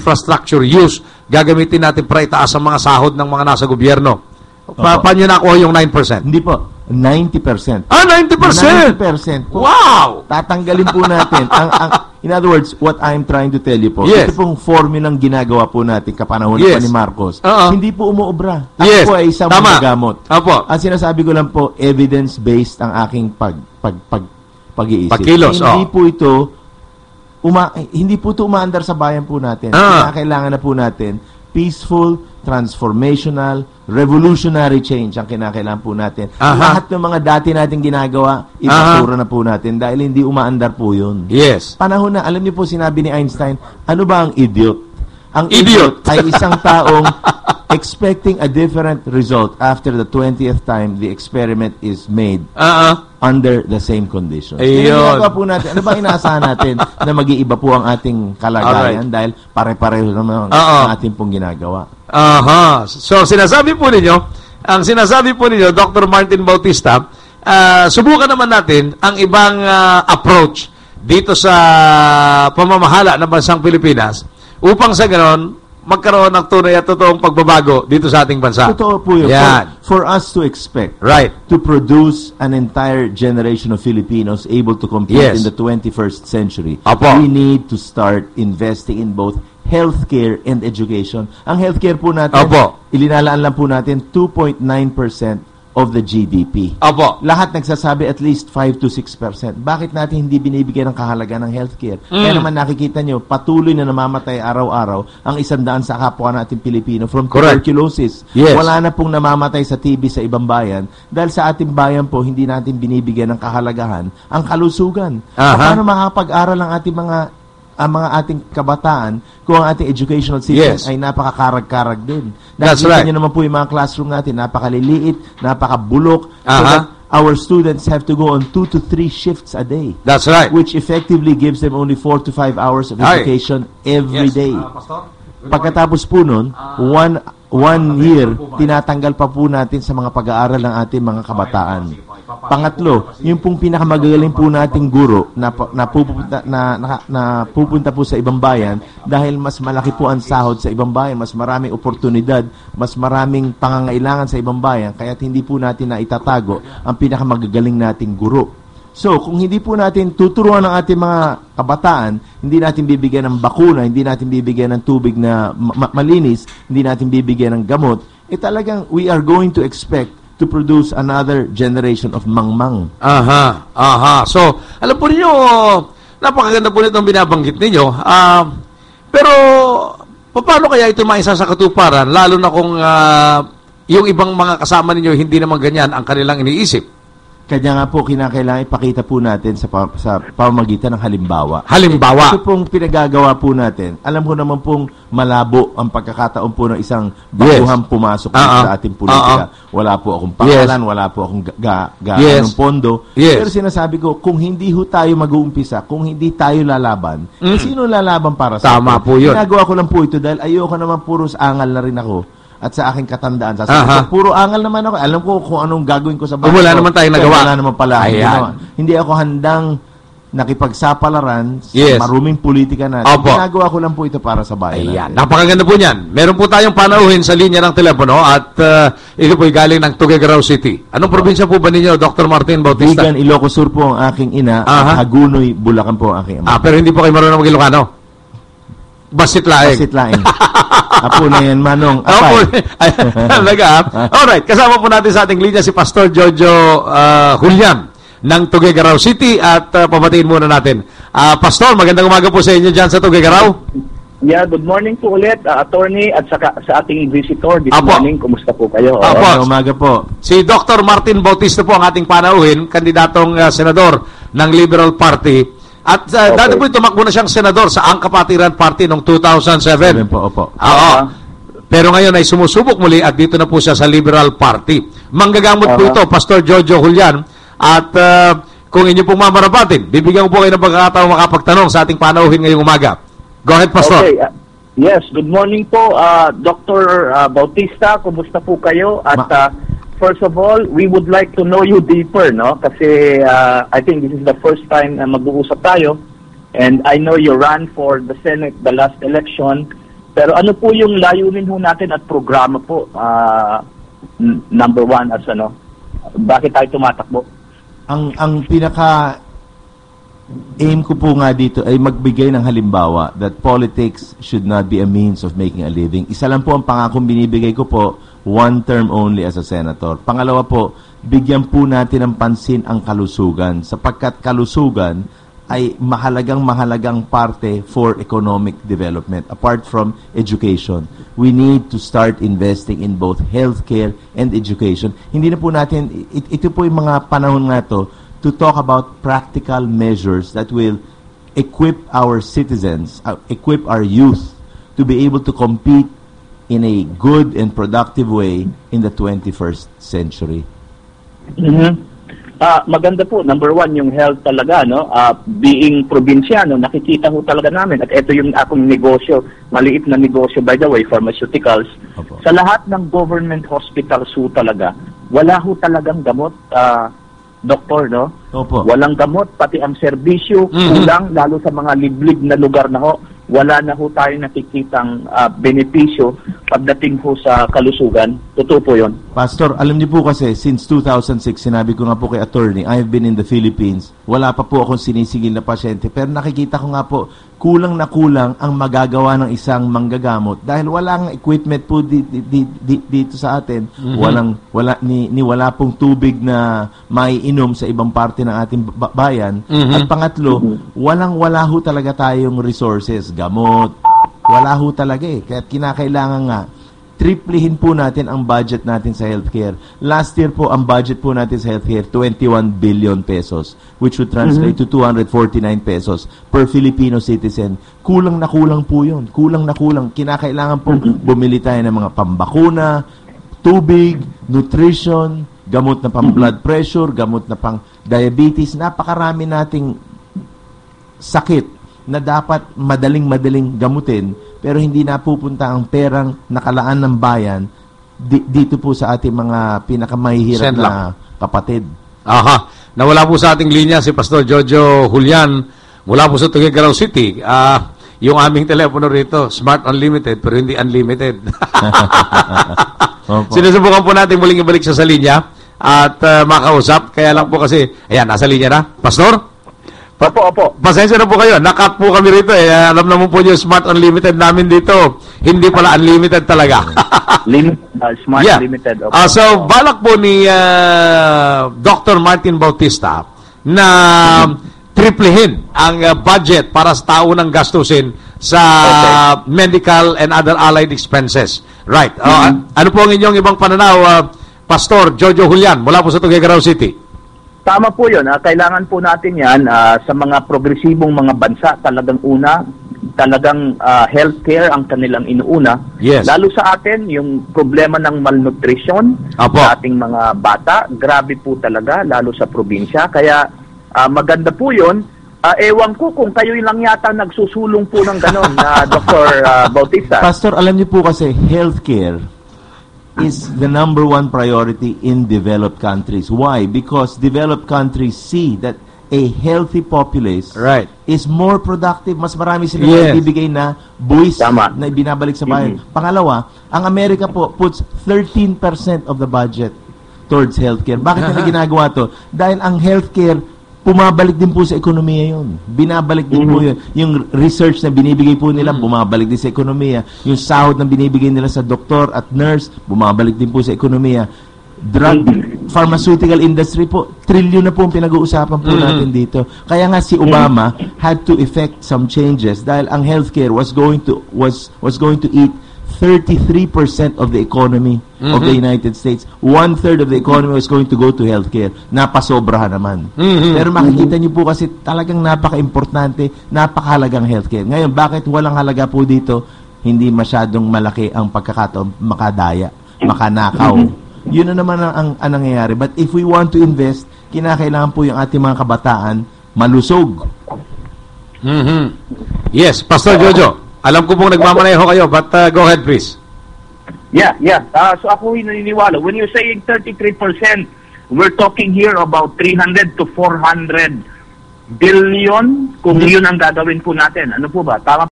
infrastructure use, gagamitin natin para itaas ang mga sahod ng mga nasa gobyerno. Paano nyo nakuha yung 9%? Hindi po. 90%. 90%! 90% po. Wow! Tatanggalin po natin. In other words, what I'm trying to tell you po, Yes. ito pong formulang ginagawa po natin kapanahon Yes. pa ni Marcos, hindi po umuobra. Ako Yes. po ay isang Tama. magagamot. Opo. Ang sinasabi ko lang po, evidence-based ang aking pag-iisip. Pagkilos, Hindi po ito hindi po ito umaandar sa bayan po natin. Kailangan na po natin peaceful, transformational, revolutionary change ang kinakailangan po natin. Lahat ng mga dati nating ginagawa, ipasura na po natin dahil hindi umaandar po yun. Yes. Panahon na, alam niyo po sinabi ni Einstein, ano ba ang idiot? Ang Idiot. ay isang taong expecting a different result after the 20th time the experiment is made under the same conditions. Ayun. Ginagawa po natin. Ano ba inaasahan natin na mag-iiba po ang ating kalagayan dahil pare-pareho naman ang ating pong ginagawa. So, sinasabi po ninyo, Dr. Martin Bautista, subukan naman natin ang ibang approach dito sa pamamahala ng bansang Pilipinas upang sa ganon, magkaroon ng tunay at totoong pagbabago dito sa ating bansa. Totoo po yun. For us to expect to produce an entire generation of Filipinos able to compete in the 21st century, we need to start investing in both healthcare and education. Ang healthcare po natin, ilinalaan lang po natin 2.9% of the GDP. Lahat nagsasabi at least 5 to 6%. Bakit natin hindi binibigyan ng kahalaga ng healthcare? Kaya naman nakikita nyo, patuloy na namamatay araw-araw ang 100 sa kapwa natin Pilipino from tuberculosis. Wala na pong namamatay sa TB sa ibang bayan dahil sa ating bayan po, hindi natin binibigyan ng kahalagahan ang kalusugan. Paano makapag-aral ang ating mga ating kabataan kung ang ating educational system ay napakakarag-karag din. Nakikita nyo naman po yung mga classroom natin, napakaliliit, napakabulok, so that our students have to go on 2 to 3 shifts a day. That's right. Which effectively gives them only 4 to 5 hours of education every day. Pagkatapos po nun, one year, tinatanggal pa po natin sa mga pag-aaral ng ating mga kabataan. Pangatlo, yung pong pinakamagagaling po nating guro na pupunta po sa ibang bayan dahil mas malaki po ang sahod sa ibang bayan, mas maraming oportunidad, mas maraming pangangailangan sa ibang bayan, kaya't hindi po natin na itatago ang pinakamagagaling nating guro. So, kung hindi po natin tuturuan ng ating mga kabataan, hindi natin bibigyan ng bakuna, hindi natin bibigyan ng tubig na malinis, hindi natin bibigyan ng gamot, talagang we are going to expect to produce another generation of mangmang. So, alam po ninyo, napakaganda po nitong binabanggit ninyo. Pero, paano kaya ito maisa sa katuparan, lalo na kung yung ibang mga kasama ninyo, hindi naman ganyan ang kanilang iniisip? Kanya nga po, kinakailangan ipakita po natin sa pamamagitan ng halimbawa. Halimbawa? Ito pong pinagagawa po natin. Alam ko naman pong malabo ang pagkakataon po ng isang baguhang pumasok sa ating politika. Wala po akong pangalan, wala po akong anong pondo. Pero sinasabi ko, kung hindi ho tayo mag-uumpisa, kung hindi tayo lalaban, sino lalaban para sa Tama po yun. Ginagawa ko lang po ito dahil ayoko naman puros angal na rin ako. At sa aking katandaan, sasabi ko, puro angal naman ako. Alam ko kung anong gagawin ko sa bahay. Wala naman tayong nagawa. Wala naman pala. Hindi ako handang nakipagsapalaran sa maruming politika natin. Ginagawa ko lang po ito para sa bayan natin. Napakaganda po niyan. Meron po tayong panauhin sa linya ng telepono at ito po'y galing ng Tuguegarao City. Anong probinsya po ba ninyo, Dr. Martin Bautista? Vigan, Ilocos Sur po ang aking ina at Hagunoy, Bulacan po ang aking ama. Pero hindi po kayo marunong mag-Ilocano? Basit laing. Basit laing. Apo na yan, Manong. Apay. Alright, kasama po natin sa ating linya si Pastor Jojo Julian ng Tuguegarao City at pabatiin muna natin. Pastor, magandang umaga po sa inyo dyan sa Tuguegarao. Yeah, good morning po ulit, attorney at sa ating visitor this morning. Kumusta po kayo? Magandang umaga po. Si Dr. Martin Bautista po ang ating panauhin, kandidatong senador ng Liberal Party. At dati po tumakbo na siyang senador sa Angkapatiran Party noong 2007. Pero ngayon ay sumusubok muli at dito na po siya sa Liberal Party. Manggagamot po ito, Pastor Jojo Julian. At kung inyo pong mamarapatin, bibigyan ko po kayo ng pagkakataon makapagtanong sa ating panauhin ngayong umaga. Go ahead, Pastor. Okay. Yes, good morning po, Dr. Bautista. Kumusta po kayo? At first of all, we would like to know you deeper, no? Kasi I think this is the first time na mag-uusap tayo. And I know you ran for the Senate the last election. Pero ano po yung layunin ho natin at programa po, number one, as bakit tayo tumatakbo? Ang pinaka aim ko po nga dito ay magbigay ng halimbawa that politics should not be a means of making a living. Isa lang po ang pangakong binibigay ko po, one term only as a senator. Pangalawa po, bigyan po natin ng pansin ang kalusugan sapagkat kalusugan ay mahalagang parte for economic development apart from education. We need to start investing in both healthcare and education. Hindi na po natin, ito po yung mga panahon nga to talk about practical measures that will equip our citizens, equip our youth to be able to compete in a good and productive way in the 21st century. Maganda po. Number one, yung health talaga, no? Being probinsyano, nakikita ho talaga namin. At ito yung akong negosyo, maliit na negosyo, by the way, pharmaceuticals. Opo. Sa lahat ng government hospitals ho talaga, wala ho talagang gamot, doktor, no? Opo. Walang gamot, pati ang serbisyo, kulang, lalo sa mga liblib na lugar na ho. Wala na ho tayong nakikitang benepisyo pagdating ho sa kalusugan. Totoo po yun. Pastor, alam niyo po kasi, since 2006, sinabi ko nga po kay attorney, I have been in the Philippines. Wala pa po akong sinisigil na pasyente. Pero nakikita ko nga po, kulang na kulang ang magagawa ng isang manggagamot dahil walang equipment po dito sa atin. Wala pong tubig na maiinom sa ibang parte ng ating bayan. At pangatlo, wala ho talaga tayong resources, gamot. Wala ho talaga Kaya kinakailangan nga triplihin po natin ang budget natin sa healthcare. Last year po, ang budget po natin sa healthcare, 21 billion pesos, which would translate to 249 pesos per Filipino citizen. Kulang na kulang po yun. Kulang na kulang. Kinakailangan po bumili tayo ng mga pambakuna, tubig, nutrition, gamot na pang blood pressure, gamot na pang diabetes. Napakarami nating sakit na dapat madaling gamutin pero hindi napupunta ang perang nakalaan ng bayan dito po sa ating mga pinakamahihirap na kapatid. Aha. Nawala po sa ating linya si Pastor Jojo Julian mula po sa Tuguegarao City. Yung aming telepono rito, Smart Unlimited pero hindi unlimited. Sinusubukan po natin muling ibalik siya sa linya at makausap. Kaya lang po kasi, ayan, nasa linya na. Pastor? Opo. Pasensya na po kayo. Nakat po kami rito. Alam naman po yung Smart Unlimited namin dito. Hindi pala unlimited talaga. Smart Unlimited. So, balak po ni Dr. Martin Bautista na triplehin ang budget para sa taunang gastusin sa medical and other allied expenses. Right. Ano po ang inyong ibang pananaw, Pastor Jojo Julian, mula po sa Tuguegarao City? Tama po yun. Kailangan po natin yan sa mga progresibong mga bansa. Talagang healthcare ang kanilang inuuna. Yes. Lalo sa atin, yung problema ng malnutrition sa ating mga bata, grabe po talaga, lalo sa probinsya. Kaya maganda po yun. Ewan ko kung kayo lang yata nagsusulong po ng gano'n, Dr. Bautista. Pastor, alam niyo po kasi, healthcare is the number one priority in developed countries. Why? Because developed countries see that a healthy populace is more productive. Mas marami sila ibibigay na buwis na ibinabalik sa bayan. Pangalawa, ang Amerika po puts 13% of the budget towards healthcare. Bakit nila ginagawa to? Dahil ang healthcare pumabalik din po sa ekonomiya yun. Binabalik din po yun. Yung research na binibigay po nila, bumabalik din sa ekonomiya. Yung sahod na binibigay nila sa doktor at nurse, bumabalik din po sa ekonomiya. Drug, pharmaceutical industry po, trilyon na po ang pinag-uusapan po natin dito. Kaya nga si Obama had to effect some changes dahil ang healthcare was going to eat 33% of the economy of the United States. 1/3 of the economy was going to go to healthcare. Napasobrahan naman. Pero makikita niyo po kasi talagang napaka-importante, napakahalagang healthcare. Ngayon, bakit walang halaga po dito? Hindi masyadong malaki ang pagkakataon makadaya, makanakaw. Yun na naman ang nangyayari. But if we want to invest, kinakailangan po yung ating mga kabataan malusog. Yes, Pastor Jojo. Alam ko pong nagmamaneho kayo, but go ahead, please. Yeah. So ako naniniwala. When you're saying 33%, we're talking here about 300 to 400 billion kung yun ang gagawin po natin. Ano po ba? Tama